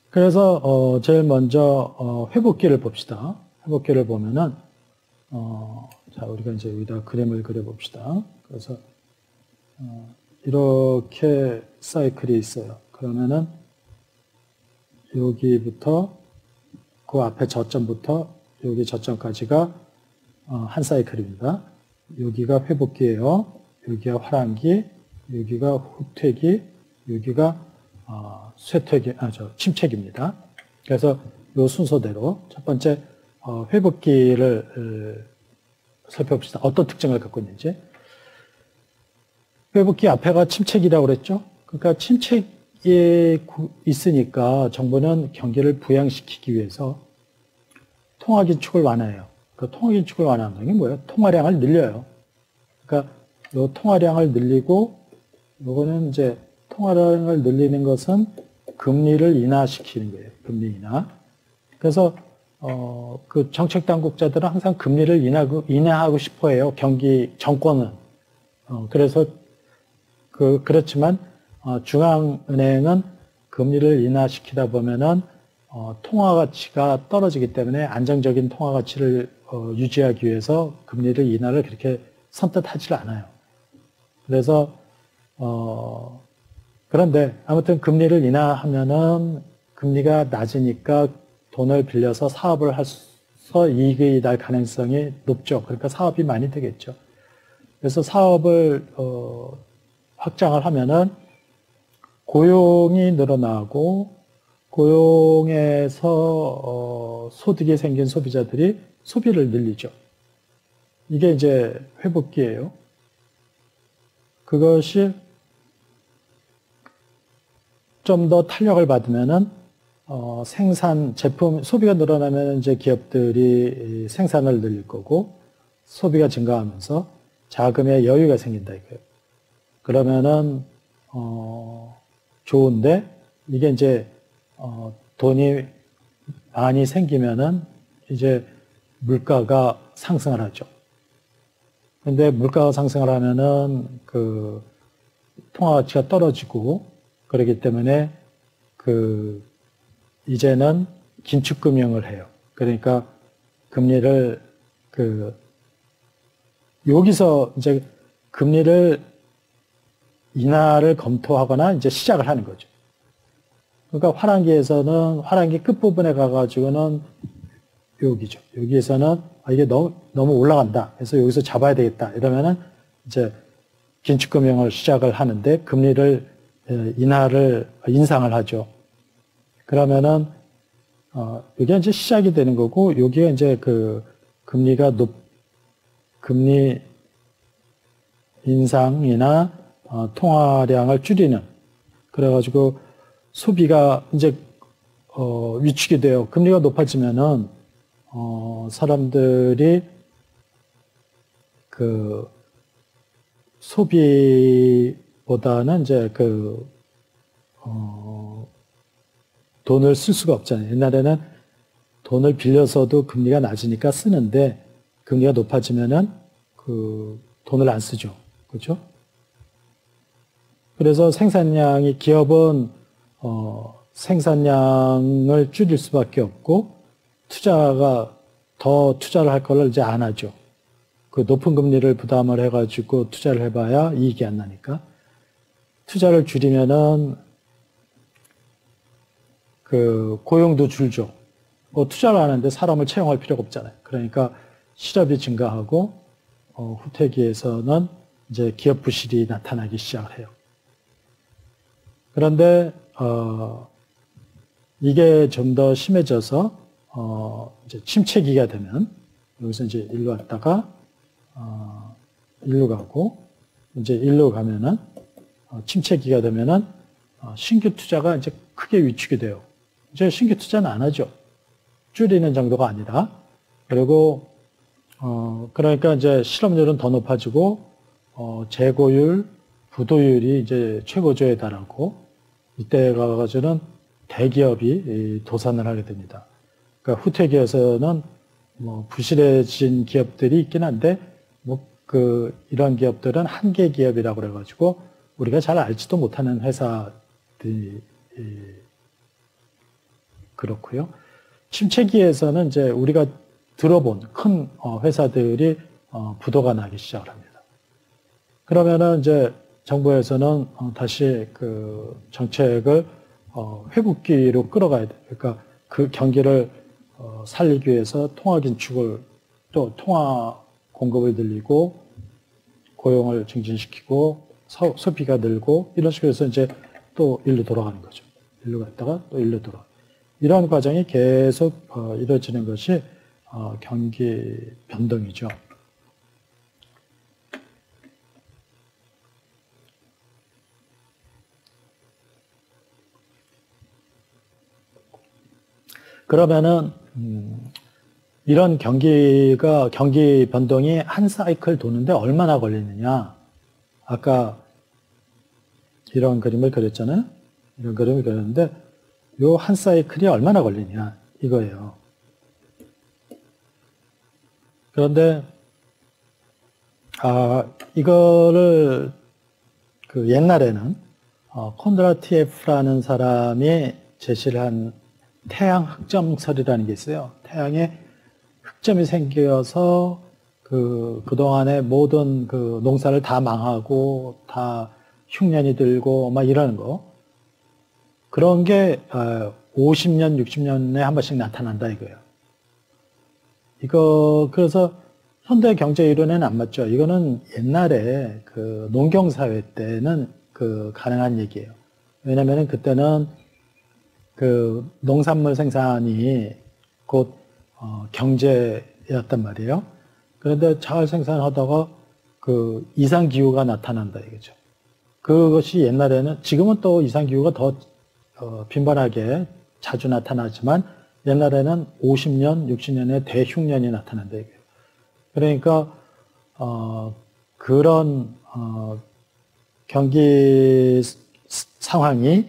그래서 제일 먼저 회복기를 봅시다. 회복기를 보면은 자, 우리가 이제 여기다 그림을 그려봅시다. 그래서 이렇게 사이클이 있어요. 그러면은 여기부터 그 앞에 저점부터 여기 저점까지가 한 사이클입니다. 여기가 회복기예요. 여기가 화랑기, 여기가 후퇴기, 여기가 쇠퇴기, 침체기입니다. 그래서 이 순서대로 첫 번째 회복기를 살펴봅시다. 어떤 특징을 갖고 있는지. 회복기 앞에가 침체기라고 그랬죠. 그러니까 침체기에 있으니까 정부는 경기를 부양시키기 위해서 통화긴축을 완화해요. 그 통화긴축을 완화하는 게 뭐예요? 통화량을 늘려요. 그러니까 이 통화량을 늘리고, 요거는 이제 통화량을 늘리는 것은 금리를 인하시키는 거예요. 금리 인하. 그래서 그 정책 당국자들은 항상 금리를 인하하고 싶어 해요. 정권은. 그래서 그렇지만 중앙은행은 금리를 인하시키다 보면은 통화 가치가 떨어지기 때문에 안정적인 통화 가치를 유지하기 위해서 금리를 인하를 그렇게 선뜻하지 않아요. 그래서 그런데 아무튼 금리를 인하하면은 금리가 낮으니까 돈을 빌려서 사업을 해서 이익이 날 가능성이 높죠. 그러니까 사업이 많이 되겠죠. 그래서 사업을 확장을 하면은 고용이 늘어나고 고용에서 소득이 생긴 소비자들이 소비를 늘리죠. 이게 이제 회복기예요. 그것이 좀 더 탄력을 받으면은 소비가 늘어나면 이제 기업들이 생산을 늘릴 거고 소비가 증가하면서 자금의 여유가 생긴다 이거예요. 그러면은 좋은데 이게 이제 돈이 많이 생기면은 이제 물가가 상승을 하죠. 근데 물가가 상승을 하면은 그 통화 가치가 떨어지고 그렇기 때문에 이제는 긴축금융을 해요. 그러니까 금리를 여기서 이제 금리를 인하를 검토하거나 이제 시작을 하는 거죠. 그러니까 화랑기에서는 화랑기 끝부분에 가가지고는 여기죠. 여기에서는 이게 너무 올라간다. 그래서 여기서 잡아야 되겠다. 이러면은 이제 긴축금융을 시작을 하는데 금리를 인상을 하죠. 그러면은 이게 이제 시작이 되는 거고 여기가 이제 금리 인상이나 통화량을 줄이는 그래가지고 소비가 이제 위축이 돼요. 금리가 높아지면은 사람들이 소비보다는 이제 돈을 쓸 수가 없잖아요. 옛날에는 돈을 빌려서도 금리가 낮으니까 쓰는데 금리가 높아지면은 돈을 안 쓰죠. 그렇죠? 그래서 기업은 생산량을 줄일 수밖에 없고 더 투자를 할 걸 이제 안 하죠. 그 높은 금리를 부담을 해가지고 투자를 해봐야 이익이 안 나니까 투자를 줄이면은 고용도 줄죠. 투자를 하는데 사람을 채용할 필요가 없잖아요. 그러니까 실업이 증가하고 후퇴기에서는 이제 기업 부실이 나타나기 시작을 해요. 그런데 이게 좀 더 심해져서 이제 침체기가 되면 여기서 이제 일로 왔다가 일로 가고 이제 일로 가면은 침체기가 되면은 신규 투자가 이제 크게 위축이 돼요. 이제 신규 투자는 안 하죠. 줄이는 정도가 아니라. 그리고 그러니까 이제 실업률은 더 높아지고 재고율, 부도율이 이제 최고조에 달하고 이때 가가지고는 대기업이 도산을 하게 됩니다. 그러니까 후퇴기에서는 부실해진 기업들이 있긴 한데 이런 기업들은 한계 기업이라고 그래가지고 우리가 잘 알지도 못하는 회사들이 그렇고요. 침체기에서는 이제 우리가 들어본 큰 회사들이 부도가 나기 시작을 합니다. 그러면은 이제 정부에서는 다시 그 정책을 회복기로 끌어가야 돼. 그러니까 그 경기를 살리기 위해서 통화 긴축을 또 통화 공급을 늘리고 고용을 증진시키고 소비가 늘고 이런 식으로 해서 이제 또 일로 돌아가는 거죠. 일로 갔다가 또 일로 돌아. 이런 과정이 계속 이루어지는 것이 경기 변동이죠. 그러면은 이런 경기 변동이 한 사이클 도는데 얼마나 걸리느냐? 아까 이런 그림을 그렸잖아요. 이런 그림을 그렸는데 요 한 사이클이 얼마나 걸리냐 이거예요. 그런데 이거를 그 옛날에는 콘드라티예프라는 사람이 제시를 한 태양 흑점설이라는 게 있어요. 태양에 흑점이 생겨서 그동안의 모든 그 농사를 다 망하고 다 흉년이 들고 막 이러는 거. 그런 게 50년, 60년에 한 번씩 나타난다 이거예요. 그래서 현대 경제 이론에는 안 맞죠. 이거는 옛날에 그 농경사회 때는 가능한 얘기예요. 왜냐면은 그때는 그 농산물 생산이 곧 경제였단 말이에요. 그런데 잘 생산하다가 그 이상기후가 나타난다 이거죠. 그것이 옛날에는, 지금은 또 이상기후가 더 빈번하게 자주 나타나지만 옛날에는 50년, 60년에 대흉년이 나타난다 이거예요. 그러니까 그런 경기 상황이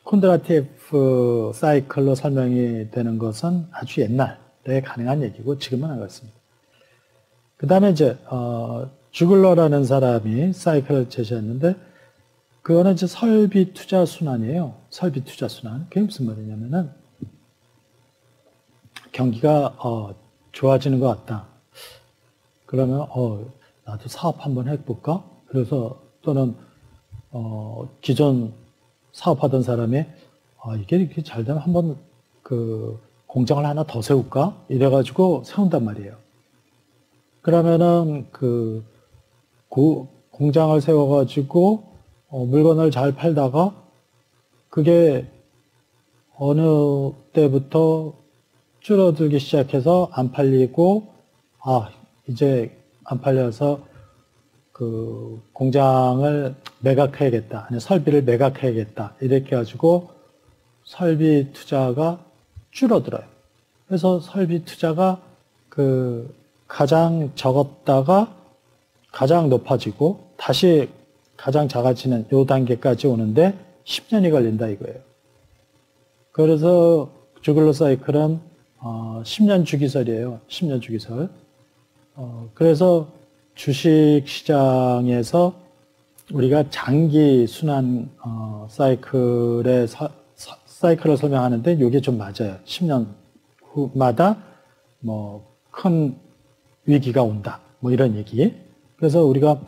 콘드라티예프 사이클로 설명이 되는 것은 아주 옛날에 가능한 얘기고 지금은 안 그렇습니다. 그 다음에 이제 주글러라는 사람이 사이클을 제시했는데 그거는 이제 설비 투자 순환이에요. 설비 투자 순환. 그게 무슨 말이냐면은 경기가 좋아지는 것 같다. 그러면 나도 사업 한번 해볼까? 그래서 또는 기존 사업하던 사람이 이게 이렇게 잘 되면 한번 그 공장을 하나 더 세울까? 이래가지고 세운단 말이에요. 그러면은 그 공장을 세워가지고 물건을 잘 팔다가 그게 어느 때부터 줄어들기 시작해서 안 팔리고 이제 안 팔려서 그 공장을 매각해야겠다. 아니 설비를 매각해야겠다. 이렇게 해가지고 설비 투자가 줄어들어요. 그래서 설비 투자가 그 가장 적었다가 가장 높아지고 다시 가장 작아지는 요 단계까지 오는데 10년이 걸린다 이거예요. 그래서 주글러 사이클은 10년 주기설이에요. 10년 주기설. 그래서 주식 시장에서 우리가 장기 순환 사이클을 설명하는데 이게 좀 맞아요. 10년 후마다 뭐 큰 위기가 온다. 뭐 이런 얘기. 그래서 우리가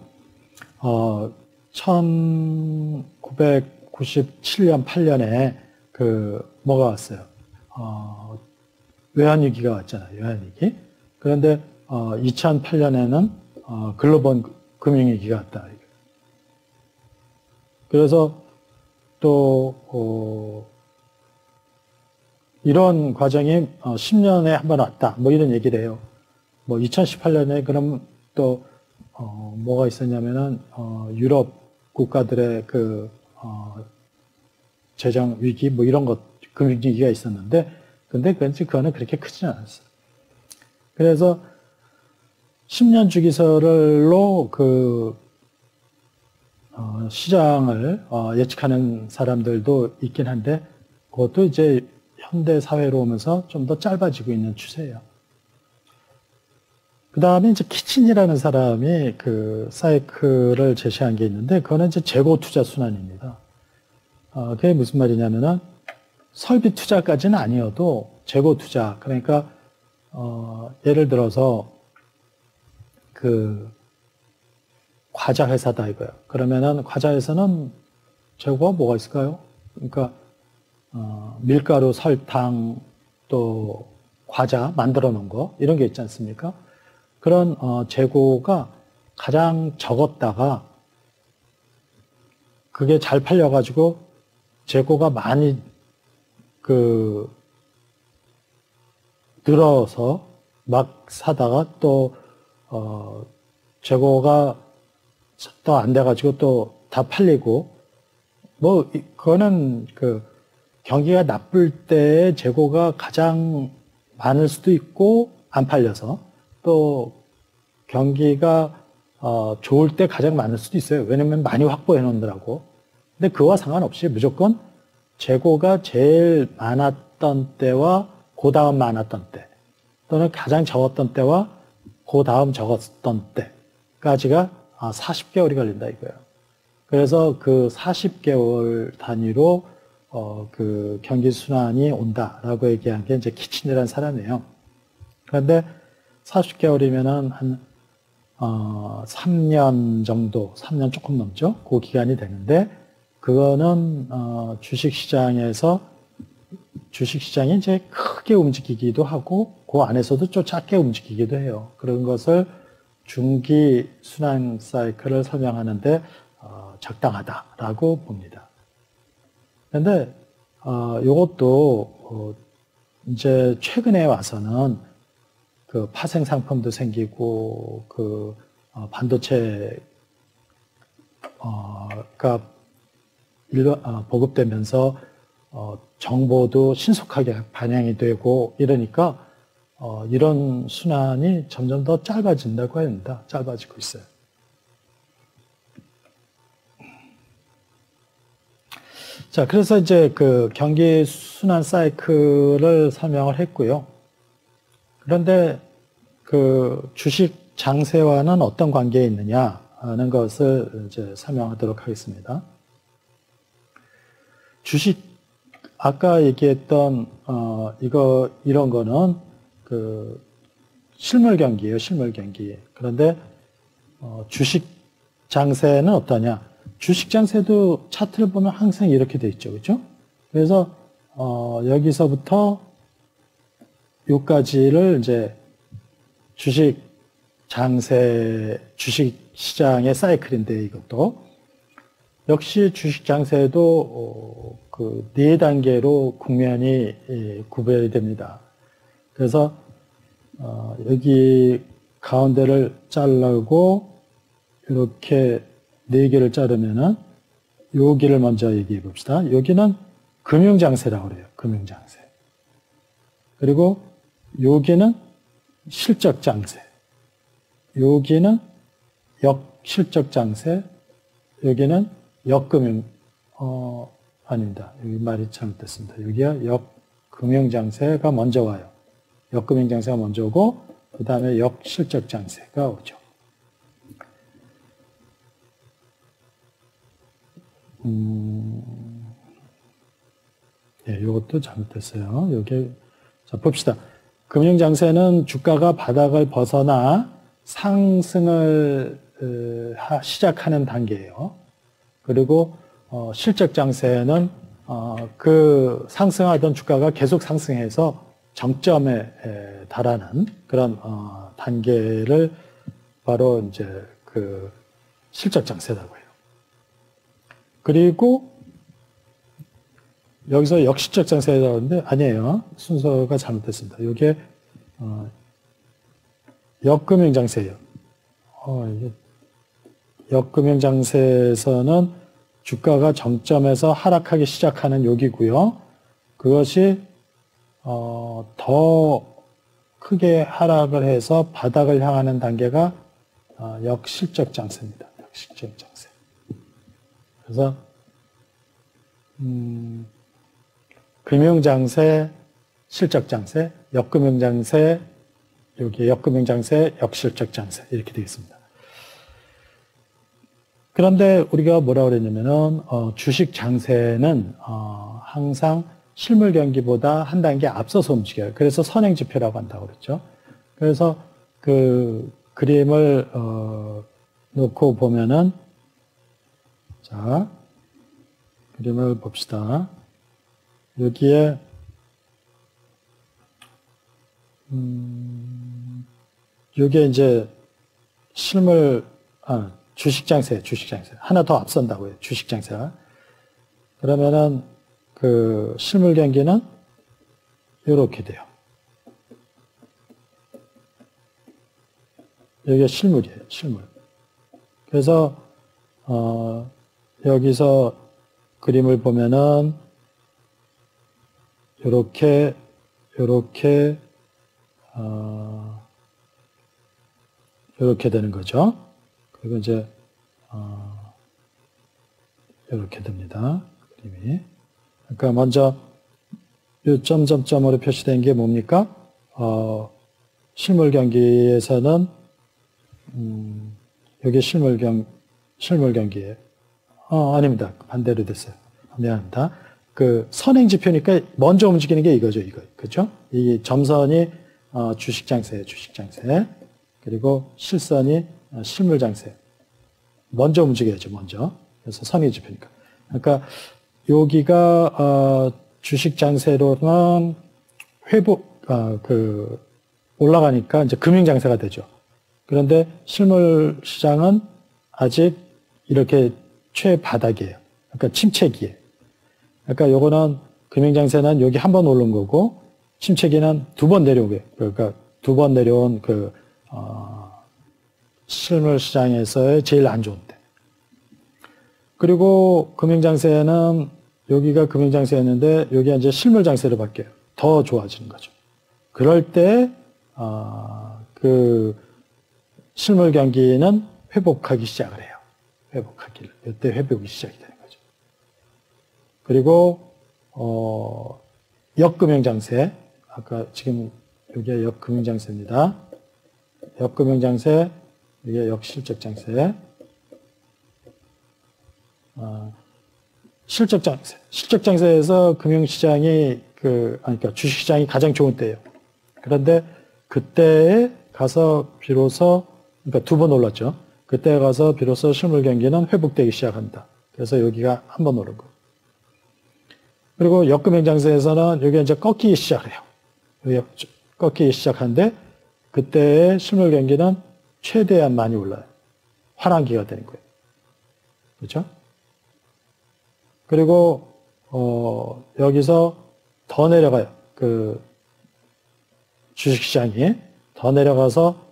1997년, 8년에 뭐가 왔어요? 외환위기가 왔잖아요. 외환위기. 그런데 2008년에는 글로벌 금융위기가 왔다. 그래서 또 이런 과정이 10년에 한 번 왔다. 뭐 이런 얘기를 해요. 뭐 2018년에 그럼 또 뭐가 있었냐면은 유럽 국가들의 재정 위기 뭐 이런 것 금융 위기가 있었는데 근데 그거는 그렇게 크지는 않았어요. 그래서 10년 주기설로 시장을 예측하는 사람들도 있긴 한데 그것도 이제 현대 사회로 오면서 좀 더 짧아지고 있는 추세예요. 그 다음에 이제 키친이라는 사람이 그 사이클을 제시한 게 있는데 그거는 이제 재고 투자 순환입니다. 그게 무슨 말이냐면은 설비 투자까지는 아니어도 재고 투자, 그러니까 예를 들어서 그 과자 회사다 이거예요. 그러면은 과자 회사는 재고가 뭐가 있을까요? 그러니까 밀가루, 설탕, 또 과자 만들어 놓은 거 이런 게 있지 않습니까? 그런 재고가 가장 적었다가 그게 잘 팔려가지고 재고가 많이 늘어서 막 사다가 또 재고가 더 안 돼가지고 또 다 팔리고 뭐 그거는 경기가 나쁠 때 재고가 가장 많을 수도 있고 안 팔려서 또 경기가 좋을 때 가장 많을 수도 있어요. 왜냐면 많이 확보해 놓느라고. 근데 그와 상관없이 무조건 재고가 제일 많았던 때와 그 다음 많았던 때 또는 가장 적었던 때와 그 다음 적었던 때까지가 40개월이 걸린다 이거예요. 그래서 그 40개월 단위로 그 경기 순환이 온다라고 얘기한 게 이제 키친이라는 사람이에요. 그런데 40개월이면은 한 3년 정도, 3년 조금 넘죠? 그 기간이 되는데 그거는 주식시장이 이제 크게 움직이기도 하고 그 안에서도 좀 작게 움직이기도 해요. 그런 것을 중기 순환 사이클을 설명하는데 적당하다라고 봅니다. 그런데 이것도 이제 최근에 와서는 그 파생 상품도 생기고 반도체가 보급되면서 정보도 신속하게 반영이 되고 이러니까 이런 순환이 점점 더 짧아진다고 합니다. 짧아지고 있어요. 자, 그래서 이제 그 경기 순환 사이클을 설명을 했고요. 그런데 그 주식 장세와는 어떤 관계에 있느냐 하는 것을 이제 설명하도록 하겠습니다. 주식 아까 얘기했던 이런 거는 그 실물 경기예요, 실물 경기. 그런데 주식 장세는 어떠냐? 주식 장세도 차트를 보면 항상 이렇게 돼 있죠, 그렇죠? 그래서 여기서부터 여기까지를 이제 주식 장세, 주식 시장의 사이클인데 이것도 역시 주식 장세도 그 4단계로 국면이 구별이 됩니다. 그래서 여기 가운데를 자르고 이렇게 4개를 자르면은 여기를 먼저 얘기해 봅시다. 여기는 금융장세라고 그래요. 금융장세. 그리고 여기는 실적장세. 여기는 역실적장세. 여기는 역금융, 아닙니다. 여기 말이 잘못됐습니다. 여기가 역금융장세가 먼저 와요. 역금융장세가 먼저 오고, 그 다음에 역실적장세가 오죠. 예, 이것도 잘못됐어요. 여기, 자, 봅시다. 금융장세는 주가가 바닥을 벗어나 상승을 시작하는 단계예요. 그리고 실적장세는 그 상승하던 주가가 계속 상승해서 정점에 달하는 그런 단계를 바로 이제 그 실적장세라고 해요. 그리고 여기서 역실적장세라고 하는데 아니에요. 순서가 잘못됐습니다. 이게 역금융장세예요. 이게 역금융장세에서는 주가가 정점에서 하락하기 시작하는 여기고요. 그것이 더 크게 하락을 해서 바닥을 향하는 단계가 역실적장세입니다. 역실적장세. 그래서 금융장세, 실적장세, 역금융장세, 여기 역금융장세, 역실적장세 이렇게 되겠습니다. 그런데 우리가 뭐라고 그랬냐면은 주식 장세는 항상 실물 경기보다 한 단계 앞서서 움직여요. 그래서 선행지표라고 한다고 그랬죠. 그래서 그 그림을 놓고 보면은, 자, 그림을 봅시다. 여기에 이게 이제 주식장세 하나 더 앞선다고요. 주식장세가. 그러면은 그 실물 경기는 이렇게 돼요. 여기가 실물이에요. 실물. 그래서 여기서 그림을 보면은 요렇게 되는 거죠. 그리고 이제 이렇게 됩니다. 그림이. 그러니까 먼저 이 점점점으로 표시된 게 뭡니까? 실물 경기에서는 여기 실물 경기예요. 아닙니다. 반대로 됐어요. 미안합니다. 그 선행지표니까 먼저 움직이는 게 이거죠, 이거. 그죠? 이 점선이 주식장세예요, 주식장세. 그리고 실선이 실물장세. 먼저 움직여야죠, 먼저. 그래서 선행지표니까. 그러니까 여기가 주식장세로는 올라가니까 이제 금융장세가 되죠. 그런데 실물 시장은 아직 이렇게 최바닥이에요. 그러니까 침체기예요. 그러니까 요거는 금융장세는 여기 한 번 오른 거고, 침체기는 두 번 내려오게. 그러니까 두 번 내려온 실물 시장에서의 제일 안 좋은 때. 그리고 금융장세는 여기가 금융장세였는데 여기가 이제 실물장세로 바뀌어요. 더 좋아지는 거죠. 그럴 때 그 실물 경기는 회복하기 시작을 해요. 이때 회복이 시작이 되는 거죠. 그리고 역금융장세, 아까 지금 여기가 역금융장세입니다. 역금융장세, 이게 역실적장세. 실적장세에서 금융시장이 그러니까 주식시장이 가장 좋은 때예요. 그런데 그때에 가서 비로소, 그러니까 두 번 올랐죠. 그때 가서 비로소 실물 경기는 회복되기 시작합니다. 그래서 여기가 한 번 오른 거예요. 그리고 역금융장세에서는 여기 이제 꺾이기 시작해요. 꺾이기 시작하는데 그때의 실물 경기는 최대한 많이 올라요. 화랑기가 되는 거예요. 그렇죠? 그리고 여기서 더 내려가요. 그 주식시장이 더 내려가서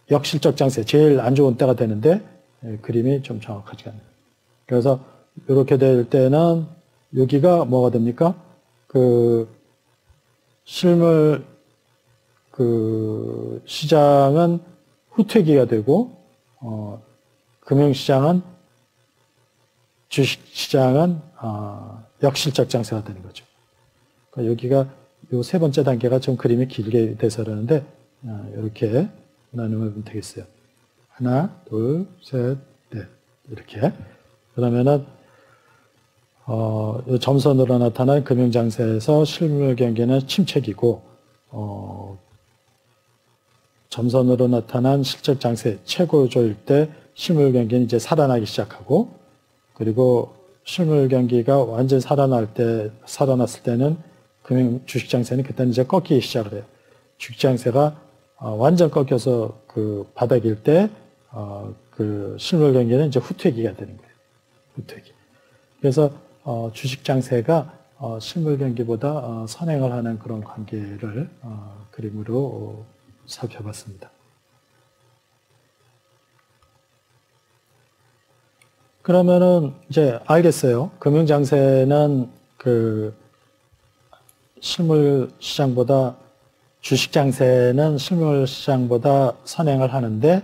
역실적 장세, 제일 안 좋은 때가 되는데 그림이 좀 정확하지 않아요. 그래서 이렇게 될 때는 여기가 뭐가 됩니까? 그 실물 그 시장은 후퇴기가 되고 금융시장은 주식시장은 역실적 장세가 되는 거죠. 그러니까 여기가 요 세 번째 단계가 좀 그림이 길게 돼서 그러는데 이렇게 나누면 되겠어요. 하나, 둘, 셋, 넷 이렇게. 그러면은 점선으로 나타난 금융장세에서 실물 경기는 침체기고 점선으로 나타난 실적 장세 최고조일 때 실물 경기는 이제 살아나기 시작하고, 그리고 실물 경기가 완전 살아났을 때는 금융 주식 장세는 그때는 이제 꺾이기 시작을 해요. 주식 장세가 완전 꺾여서 그 바닥일 때 그 실물 경기는 이제 후퇴기가 되는 거예요. 후퇴기. 그래서 주식 장세가 실물 경기보다 선행을 하는 그런 관계를 그림으로 살펴봤습니다. 그러면은 이제 알겠어요. 금융장세는 그 실물 시장보다, 주식 장세는 실물 시장보다 선행을 하는데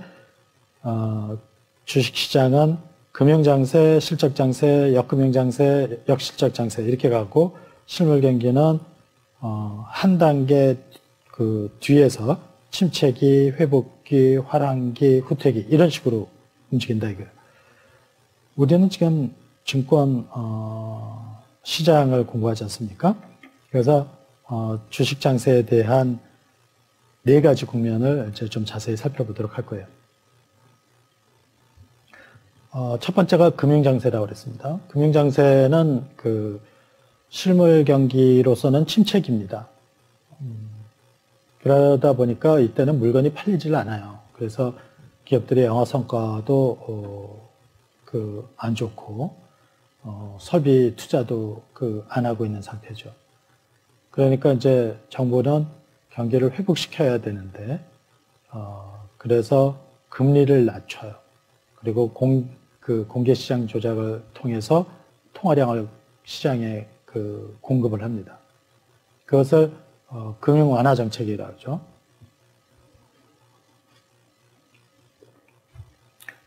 주식 시장은 금융장세, 실적장세, 역금융장세, 역실적장세 이렇게 가고, 실물 경기는 한 단계 그 뒤에서 침체기, 회복기, 화랑기, 후퇴기 이런 식으로 움직인다 이거예요. 우리는 지금 증권 시장을 공부하지 않습니까? 그래서 주식 장세에 대한 4가지 국면을 이제 좀 자세히 살펴보도록 할 거예요. 첫 번째가 금융장세라고 그랬습니다. 금융장세는 그 실물 경기로서는 침체기입니다. 그러다 보니까 이때는 물건이 팔리질 않아요. 그래서 기업들의 영업 성과도 안 좋고 설비 투자도 안 하고 있는 상태죠. 그러니까 이제 정부는 경기를 회복시켜야 되는데 그래서 금리를 낮춰요. 그리고 공개시장 조작을 통해서 통화량을 시장에 공급을 합니다. 그것을 금융 완화 정책이라고 하죠.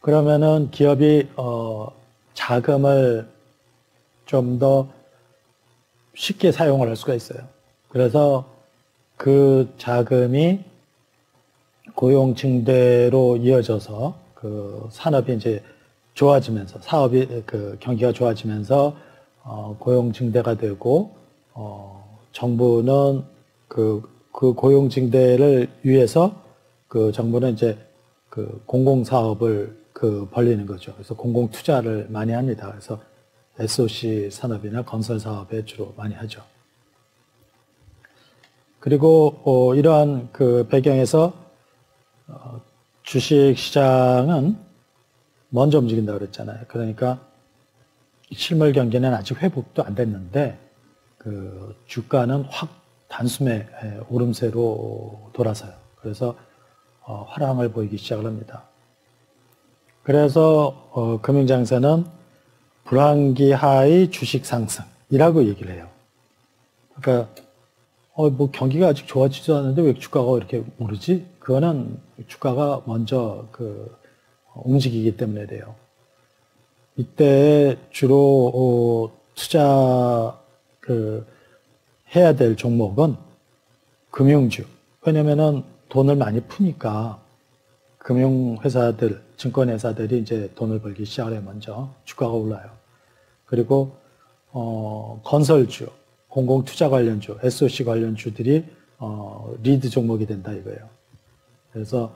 그러면은 기업이 자금을 좀 더 쉽게 사용을 할 수가 있어요. 그래서 그 자금이 고용 증대로 이어져서 그 산업이 이제 좋아지면서 사업이 경기가 좋아지면서 고용 증대가 되고 정부는 그 고용 증대를 위해서 정부는 이제 공공 사업을 벌리는 거죠. 그래서 공공 투자를 많이 합니다. 그래서 SOC 산업이나 건설 사업에 주로 많이 하죠. 그리고 이러한 배경에서 주식 시장은 먼저 움직인다고 그랬잖아요. 그러니까 실물 경기는 아직 회복도 안 됐는데 주가는 확 단숨에 오름세로 돌아서요. 그래서 화랑을 보이기 시작을 합니다. 그래서 금융장세는 불황기하의 주식 상승이라고 얘기를 해요. 그러니까 뭐 경기가 아직 좋아지지도 않는데 왜 주가가 이렇게 오르지? 그거는 주가가 먼저 움직이기 때문에 돼요. 이때 주로 투자 해야 될 종목은 금융주. 왜냐면은 돈을 많이 푸니까 금융회사들, 증권회사들이 이제 돈을 벌기 시작을 해요. 먼저 주가가 올라요. 그리고 건설주, 공공투자 관련주, SOC 관련주들이 리드 종목이 된다 이거예요. 그래서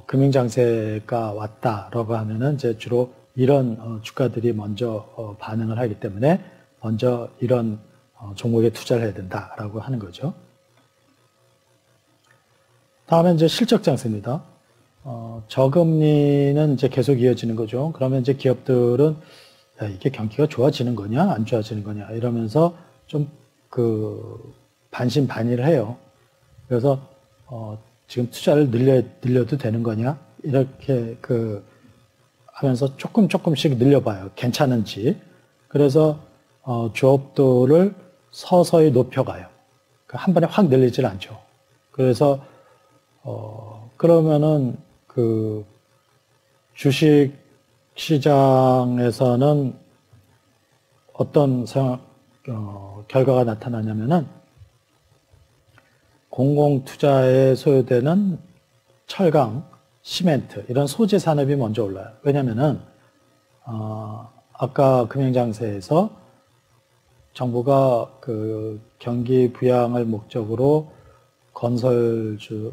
금융장세가 왔다라고 하면은 이제 주로 이런 주가들이 먼저 반응을 하기 때문에 먼저 이런 종목에 투자를 해야 된다라고 하는 거죠. 다음에 이제 실적장세입니다. 저금리는 이제 계속 이어지는 거죠. 그러면 이제 기업들은 야, 이게 경기가 좋아지는 거냐, 안 좋아지는 거냐 이러면서 좀 반신반의를 해요. 그래서 지금 투자를 늘려도 되는 거냐 이렇게 하면서 조금씩 늘려봐요. 괜찮은지. 그래서 조업도를 서서히 높여가요. 한 번에 확 늘리질 않죠. 그래서 그러면은 주식 시장에서는 어떤 결과가 나타나냐면은 공공투자에 소요되는 철강, 시멘트 이런 소재 산업이 먼저 올라요. 왜냐면은 아까 금융장세에서 정부가 경기 부양을 목적으로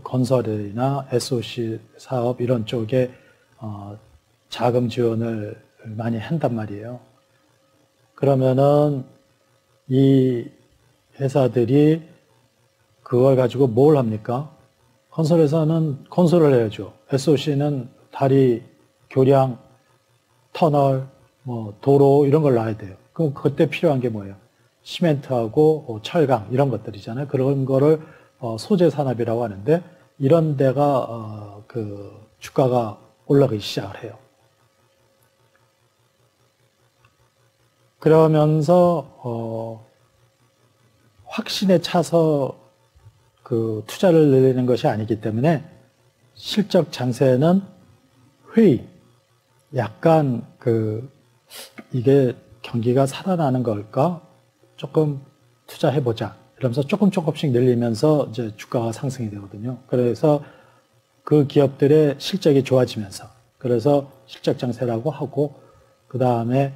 건설이나 SOC 사업 이런 쪽에 자금 지원을 많이 한단 말이에요. 그러면은 이 회사들이 그걸 가지고 뭘 합니까? 건설회사는 건설을 해야죠. SOC는 다리, 교량, 터널, 도로 이런 걸 놔야 돼요. 그럼 그때 필요한 게 뭐예요? 시멘트하고 철강 이런 것들이잖아요. 그런 거를 소재 산업이라고 하는데 이런 데가 주가가 올라가기 시작을 해요. 그러면서 확신에 차서 투자를 늘리는 것이 아니기 때문에 실적 장세는 회의, 약간 이게 경기가 살아나는 걸까? 조금 투자해보자. 이러면서 조금씩 늘리면서 이제 주가가 상승이 되거든요. 그래서 그 기업들의 실적이 좋아지면서 그래서 실적 장세라고 하고 그 다음에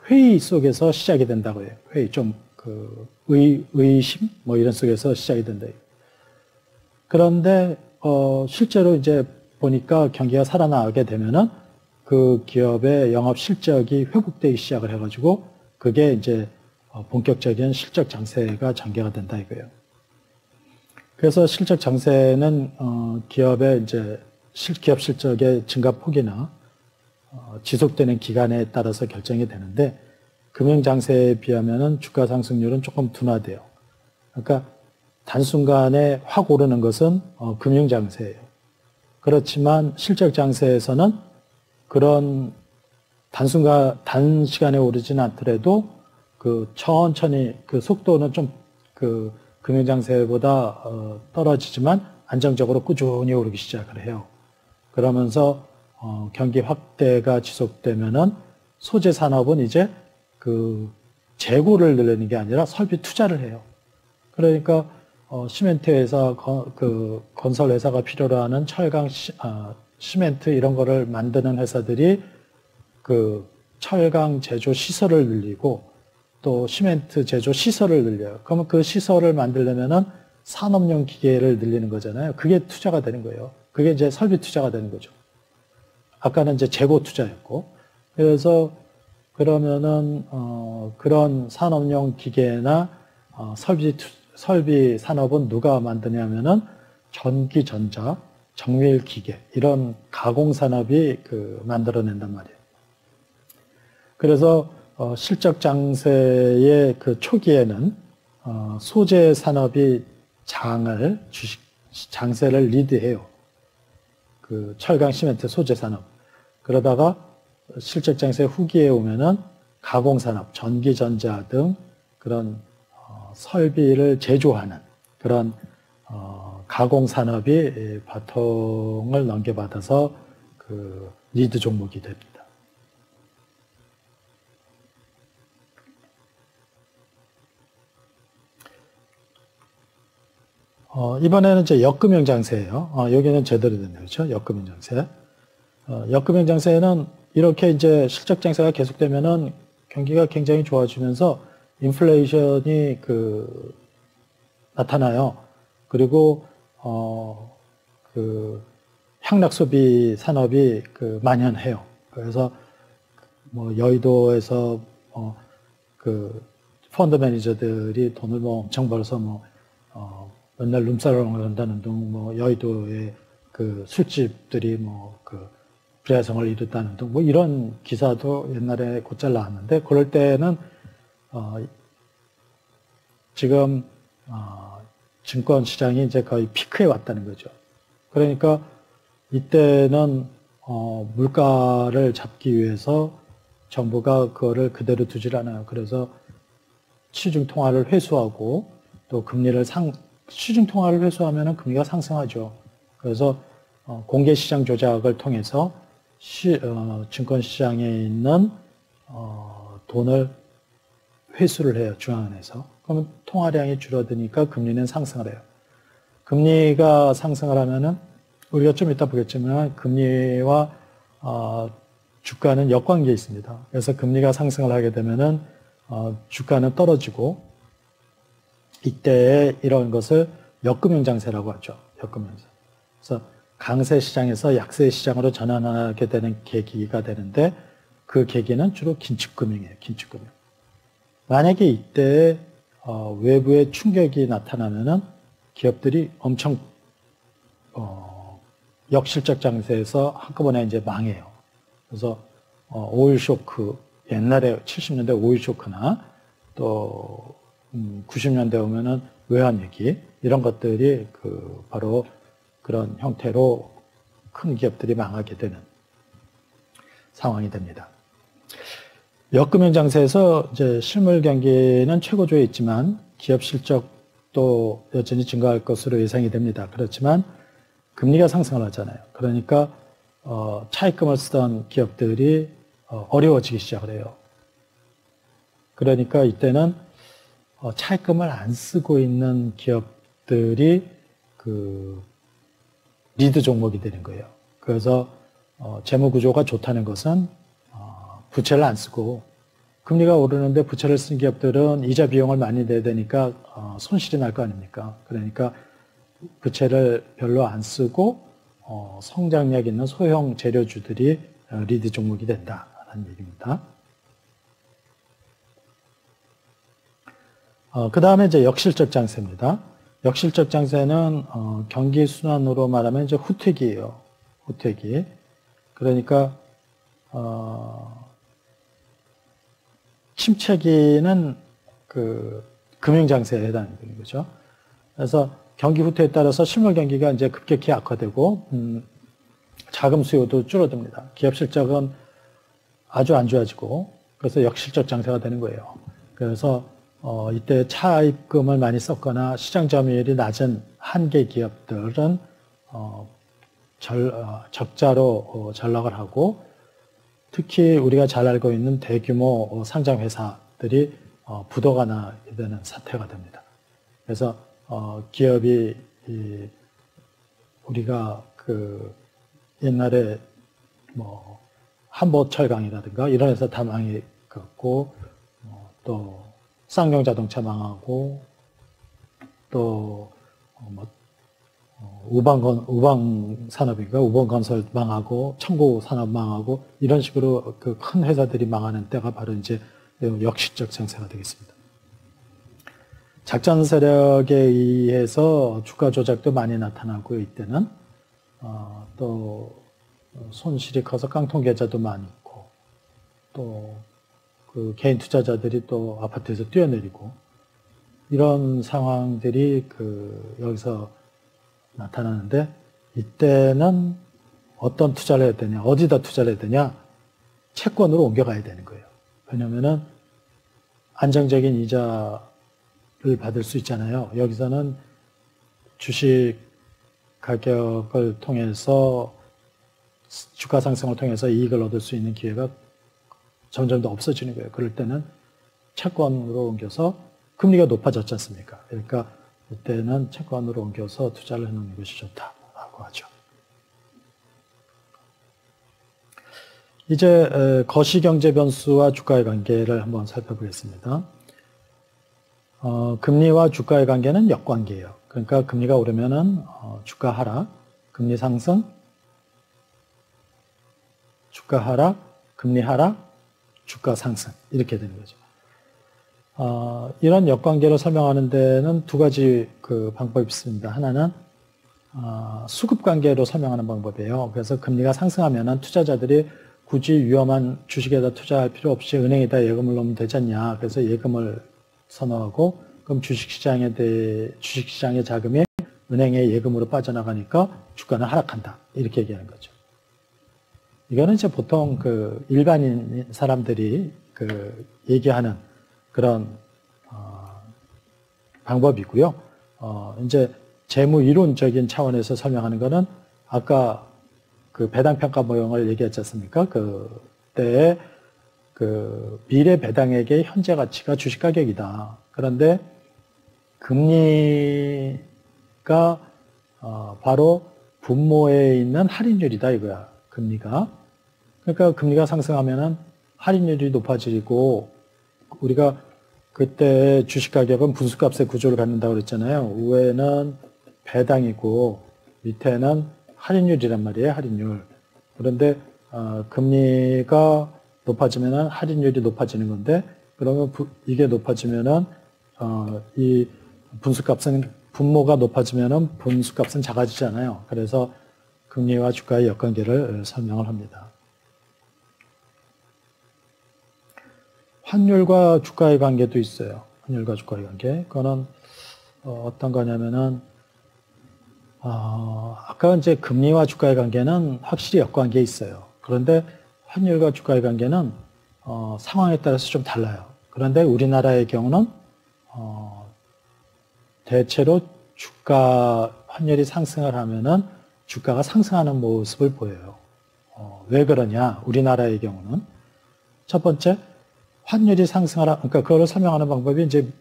회의 속에서 시작이 된다고 해요. 회의 좀 의심 뭐 이런 속에서 시작이 된다. 그런데 실제로 이제 보니까 경기가 살아나게 되면은 그 기업의 영업 실적이 회복되기 시작을 해가지고 그게 이제 본격적인 실적 장세가 전개가 된다 이거예요. 그래서 실적 장세는 기업의 이제 기업 실적의 증가 폭이나 지속되는 기간에 따라서 결정이 되는데 금융 장세에 비하면은 주가 상승률은 조금 둔화돼요. 그러니까 단순간에 확 오르는 것은 금융 장세예요. 그렇지만 실적 장세에서는 그런 단시간에 오르지는 않더라도 천천히 속도는 좀 금융 장세보다 떨어지지만 안정적으로 꾸준히 오르기 시작을 해요. 그러면서 경기 확대가 지속되면은 소재 산업은 이제 재고를 늘리는 게 아니라 설비 투자를 해요. 그러니까 시멘트 회사, 건설 회사가 필요로 하는 철강, 시멘트 이런 거를 만드는 회사들이 철강 제조 시설을 늘리고 또 시멘트 제조 시설을 늘려요. 그러면 그 시설을 만들려면은 산업용 기계를 늘리는 거잖아요. 그게 투자가 되는 거예요. 그게 이제 설비 투자가 되는 거죠. 아까는 이제 재고 투자였고. 그래서 그러면은 그런 산업용 기계나 설비 산업은 누가 만드냐면은 전기, 전자, 정밀 기계 이런 가공 산업이 만들어낸단 말이에요. 그래서 실적 장세의 초기에는 소재 산업이 장세를 리드해요. 철강, 시멘트, 소재 산업. 그러다가 실적 장세 후기에 오면은 가공 산업, 전기, 전자 등 그런 설비를 제조하는 그런 가공 산업이 바통을 넘겨받아서 리드 종목이 됩니다. 이번에는 이제 역금융 장세예요. 여기는 제대로 됐네요. 그렇죠? 역금융 장세. 역금융 장세는 이렇게 이제 실적 장세가 계속되면은 경기가 굉장히 좋아지면서 인플레이션이 나타나요. 그리고 향락 소비 산업이 만연해요. 그래서 뭐 여의도에서 펀드 매니저들이 돈을 뭐 엄청 벌어서 맨날 룸사롱을 한다는 등, 여의도의 술집들이 불야성을 이뤘다는 등, 이런 기사도 옛날에 곧잘 나왔는데, 그럴 때는, 지금, 증권 시장이 이제 거의 피크에 왔다는 거죠. 그러니까 이때는, 물가를 잡기 위해서 정부가 그거를 그대로 두질 않아요. 그래서 시중 통화를 회수하고 또 금리를 시중 통화를 회수하면 금리가 상승하죠. 그래서 공개 시장 조작을 통해서 증권 시장에 있는 돈을 회수를 해요. 중앙은행에서. 그러면 통화량이 줄어드니까 금리는 상승을 해요. 금리가 상승을 하면은 우리가 좀 이따 보겠지만 금리와 주가는 역관계에 있습니다. 그래서 금리가 상승을 하게 되면은 주가는 떨어지고 이때에 이런 것을 역금융 장세라고 하죠. 역금융 장세. 그래서 강세 시장에서 약세 시장으로 전환하게 되는 계기가 되는데 그 계기는 주로 긴축금융이에요. 긴축금융. 만약에 이때 외부의 충격이 나타나면은 기업들이 엄청 역실적 장세에서 한꺼번에 이제 망해요. 그래서 오일 쇼크, 옛날에 70년대 오일 쇼크나 또 90년대 오면은 외환위기 이런 것들이 바로 그런 형태로 큰 기업들이 망하게 되는 상황이 됩니다. 역금융 장세에서 이제 실물 경기는 최고조에 있지만 기업 실적도 여전히 증가할 것으로 예상이 됩니다. 그렇지만 금리가 상승을 하잖아요. 그러니까 차입금을 쓰던 기업들이 어려워지기 시작을 해요. 그러니까 이때는 차입금을 안 쓰고 있는 기업들이 리드 종목이 되는 거예요. 그래서 재무 구조가 좋다는 것은 부채를 안 쓰고 금리가 오르는데 부채를 쓴 기업들은 이자 비용을 많이 내야 되니까 손실이 날 거 아닙니까? 그러니까 부채를 별로 안 쓰고 성장력 있는 소형 재료주들이 리드 종목이 된다라는 얘기입니다. 그 다음에 이제 역실적 장세입니다. 역실적 장세는 경기 순환으로 말하면 이제 후퇴기예요. 후퇴기. 그러니까 침체기는 그 금융 장세에 해당되는 거죠. 그래서 경기 후퇴에 따라서 실물 경기가 이제 급격히 악화되고 자금 수요도 줄어듭니다. 기업 실적은 아주 안 좋아지고 그래서 역실적 장세가 되는 거예요. 그래서 이때 차입금을 많이 썼거나 시장 점유율이 낮은 한계 기업들은 적자로 전락을 하고 특히 우리가 잘 알고 있는 대규모 상장 회사들이 부도가 나게 되는 사태가 됩니다. 그래서 기업이 우리가 그 옛날에 뭐 한보철강이라든가 이런 회사 다 망했고 또 쌍용자동차 망하고 또 우방산업인가 우방건설 망하고 청구산업 망하고 이런 식으로 그 큰 회사들이 망하는 때가 바로 이제 역시적 장세가 되겠습니다. 작전 세력에 의해서 주가 조작도 많이 나타나고 이때는 또 손실이 커서 깡통 계좌도 많이 있고 또 그 개인 투자자들이 또 아파트에서 뛰어내리고 이런 상황들이 그 여기서 나타나는데 이때는 어떤 투자를 해야 되냐, 어디다 투자를 해야 되냐, 채권으로 옮겨가야 되는 거예요. 왜냐면은 안정적인 이자를 받을 수 있잖아요. 여기서는 주식 가격을 통해서 주가 상승을 통해서 이익을 얻을 수 있는 기회가 점점 더 없어지는 거예요. 그럴 때는 채권으로 옮겨서 금리가 높아졌지 않습니까? 그러니까 이때는 채권으로 옮겨서 투자를 해놓는 것이 좋다라고 하죠. 이제 거시경제 변수와 주가의 관계를 한번 살펴보겠습니다. 금리와 주가의 관계는 역관계예요. 그러니까 금리가 오르면은 주가 하락, 금리 상승, 주가 하락, 금리 하락, 주가 상승 이렇게 되는 거죠. 이런 역관계를 설명하는 데는 두 가지 그 방법이 있습니다. 하나는 수급 관계로 설명하는 방법이에요. 그래서 금리가 상승하면은 투자자들이 굳이 위험한 주식에다 투자할 필요 없이 은행에다 예금을 넣으면 되지 않냐. 그래서 예금을 선호하고 그럼 주식시장의 자금이 은행의 예금으로 빠져나가니까 주가는 하락한다. 이렇게 얘기하는 거죠. 이거는 이제 보통 그 일반인 사람들이 그 얘기하는 그런 방법이고요. 이제 재무 이론적인 차원에서 설명하는 거는 아까 그 배당 평가 모형을 얘기했지 않습니까? 그때의 그 미래 배당액의 현재 가치가 주식 가격이다. 그런데 금리가 바로 분모에 있는 할인율이다 이거야. 금리가. 그러니까 금리가 상승하면은 할인율이 높아지고 우리가 그때 주식 가격은 분수값의 구조를 갖는다고 그랬잖아요. 위에는 배당이고 밑에는 할인율이란 말이에요. 할인율. 그런데 금리가 높아지면은 할인율이 높아지는 건데 그러면 이게 높아지면은 이 분수값은 분모가 높아지면은 분수값은 작아지잖아요. 그래서 금리와 주가의 역관계를 설명을 합니다. 환율과 주가의 관계도 있어요. 환율과 주가의 관계. 그거는 어떤 거냐면은 아까 이제 금리와 주가의 관계는 확실히 역관계에 있어요. 그런데 환율과 주가의 관계는 상황에 따라서 좀 달라요. 그런데 우리나라의 경우는 대체로 환율이 상승을 하면은 주가가 상승하는 모습을 보여요. 왜 그러냐? 우리나라의 경우는 첫 번째 환율이 상승하라. 그러니까 그거를 설명하는 방법이 이제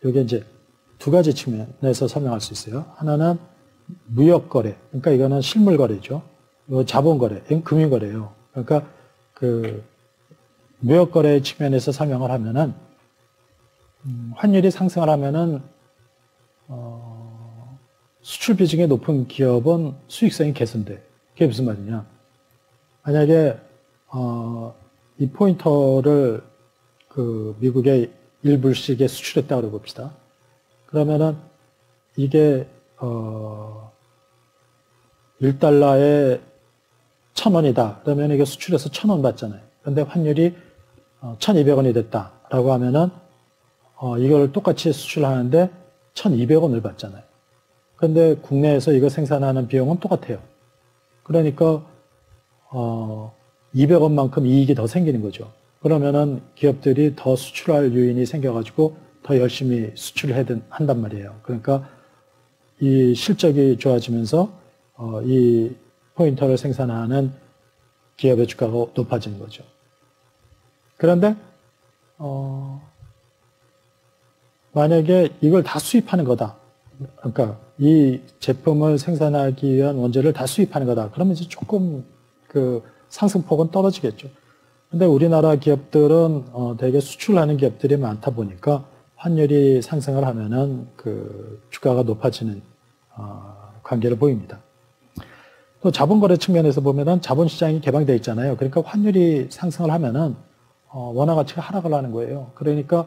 요게 이제 두 가지 측면에서 설명할 수 있어요. 하나는 무역 거래. 그러니까 이거는 실물 거래죠. 자본 거래, 금융 거래예요. 그러니까 무역거래 측면에서 설명을 하면은 환율이 상승을 하면은 수출 비중이 높은 기업은 수익성이 개선돼. 그게 무슨 말이냐? 만약에 이 포인터를 그 미국의 1불씩에 수출했다 그러고 봅시다. 그러면은 이게 1달러에 1,000원이다. 그러면 이게 수출해서 1,000원 받잖아요. 그런데 환율이 1,200원이 됐다라고 하면은 이걸 똑같이 수출하는데 1,200원을 받잖아요. 그런데 국내에서 이거 생산하는 비용은 똑같아요. 그러니까 200원만큼 이익이 더 생기는 거죠. 그러면은 기업들이 더 수출할 요인이 생겨가지고 더 열심히 수출을 한단 말이에요. 그러니까 이 실적이 좋아지면서 이 포인터를 생산하는 기업의 주가가 높아지는 거죠. 그런데 만약에 이걸 다 수입하는 거다. 그러니까 이 제품을 생산하기 위한 원재료를 다 수입하는 거다. 그러면 이제 조금 그 상승폭은 떨어지겠죠. 근데 우리나라 기업들은 되게 수출하는 기업들이 많다 보니까 환율이 상승을 하면은 그 주가가 높아지는 관계를 보입니다. 또 자본거래 측면에서 보면은 자본시장이 개방되어 있잖아요. 그러니까 환율이 상승을 하면은 원화 가치가 하락을 하는 거예요. 그러니까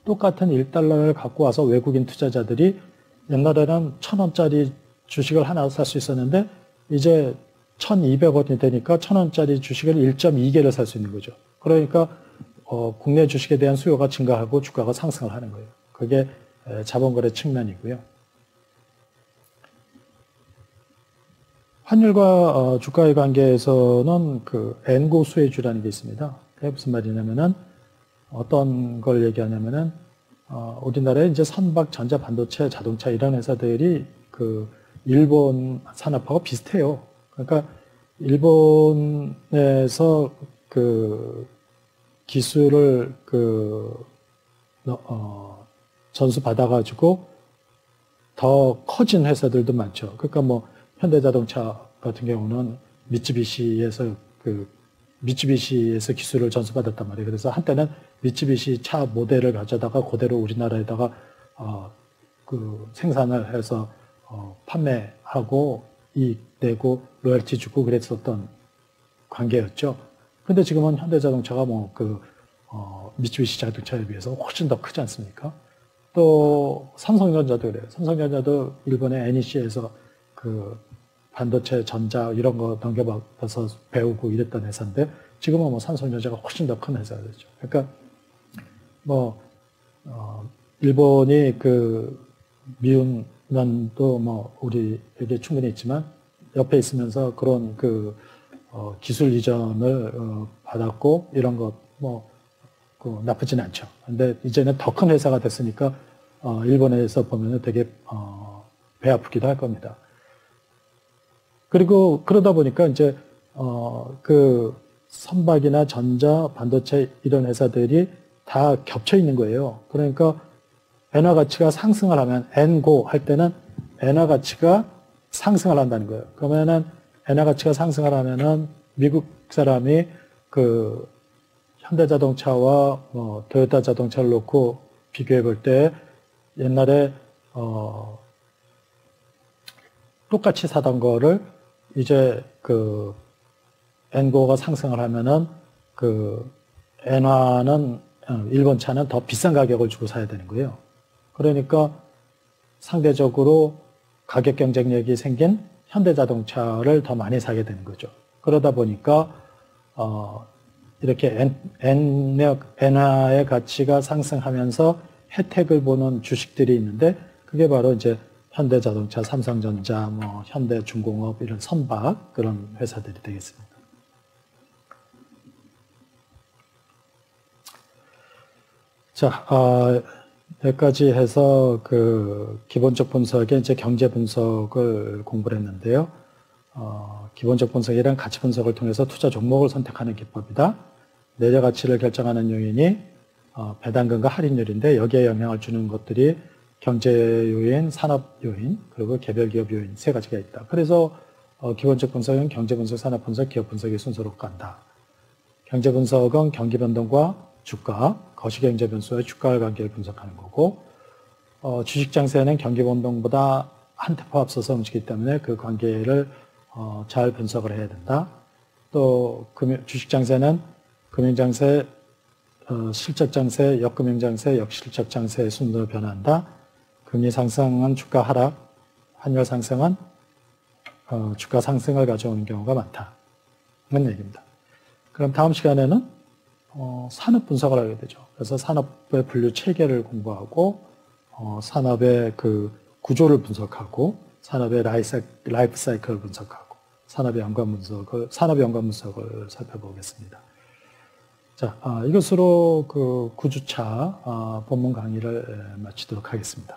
똑같은 1달러를 갖고 와서 외국인 투자자들이 옛날에는 1,000원짜리 주식을 하나 살 수 있었는데 이제 1,200원이 되니까 1,000원짜리 주식을 1.2개를 살 수 있는 거죠. 그러니까 국내 주식에 대한 수요가 증가하고 주가가 상승을 하는 거예요. 그게 자본거래 측면이고요. 환율과 주가의 관계에서는 그 N고 수혜주라는 게 있습니다. 그게 무슨 말이냐면은 어떤 걸 얘기하냐면은 우리나라에 이제 선박, 전자, 반도체, 자동차 이런 회사들이 그 일본 산업하고 비슷해요. 그러니까 일본에서 그 기술을 전수 받아가지고 더 커진 회사들도 많죠. 그러니까 뭐 현대자동차 같은 경우는 미쯔비시에서 기술을 전수받았단 말이에요. 그래서 한때는 미쯔비시 차 모델을 가져다가 그대로 우리나라에다가 그 생산을 해서 판매하고 이익 내고 로열티 주고 그랬었던 관계였죠. 근데 지금은 현대자동차가 미쯔비시 자동차에 비해서 훨씬 더 크지 않습니까? 또 삼성전자도 그래요. 삼성전자도 일본의 NEC에서 그 반도체, 전자 이런 거 넘겨받아서 배우고 이랬던 회사인데 지금은 뭐 삼성전자가 훨씬 더 큰 회사가 됐죠. 그러니까 일본이 그 미운 면도 뭐 우리에게 충분히 있지만 옆에 있으면서 그런 기술 이전을 받았고 이런 것 나쁘진 않죠. 근데 이제는 더 큰 회사가 됐으니까 일본에서 보면은 되게 배 아프기도 할 겁니다. 그리고 그러다 보니까 이제 그 선박이나 전자, 반도체 이런 회사들이 다 겹쳐 있는 거예요. 그러니까 엔화 가치가 상승을 하면 엔고 할 때는 엔화 가치가 상승을 한다는 거예요. 그러면은 엔화 가치가 상승을 하면은 미국 사람이 그 현대자동차와 도요타 자동차를 놓고 비교해 볼 때 옛날에 똑같이 사던 거를 이제 그 엔고가 상승을 하면은 그 엔화는 일본 차는 더 비싼 가격을 주고 사야 되는 거예요. 그러니까 상대적으로 가격 경쟁력이 생긴 현대자동차를 더 많이 사게 되는 거죠. 그러다 보니까 이렇게 엔화의 가치가 상승하면서 혜택을 보는 주식들이 있는데 그게 바로 이제 현대자동차, 삼성전자, 현대중공업 이런 선박 그런 회사들이 되겠습니다. 자, 여기까지 해서 그 기본적 분석에 이제 경제 분석을 공부를 했는데요. 기본적 분석이란 가치 분석을 통해서 투자 종목을 선택하는 기법이다. 내재 가치를 결정하는 요인이 배당금과 할인율인데 여기에 영향을 주는 것들이 경제 요인, 산업 요인, 그리고 개별 기업 요인 세 가지가 있다. 그래서 기본적 분석은 경제 분석, 산업 분석, 기업 분석의 순서로 간다. 경제 분석은 경기 변동과 주가, 거시경제 변수와의 주가의 관계를 분석하는 거고, 주식 장세는 경기 변동보다 한 테포 앞서서 움직이기 때문에 그 관계를 잘 분석을 해야 된다. 또 주식 장세는 금융 장세, 실적 장세, 역금융 장세, 역실적 장세의 순으로 변한다. 금리 상승은 주가 하락, 환율 상승은 주가 상승을 가져오는 경우가 많다. 이런 얘기입니다. 그럼 다음 시간에는 산업 분석을 하게 되죠. 그래서 산업의 분류 체계를 공부하고 산업의 그 구조를 분석하고 산업의 라이프 사이클을 분석하고 산업의 연관 분석을 살펴보겠습니다. 자, 이것으로 그 9주차 본문 강의를 마치도록 하겠습니다.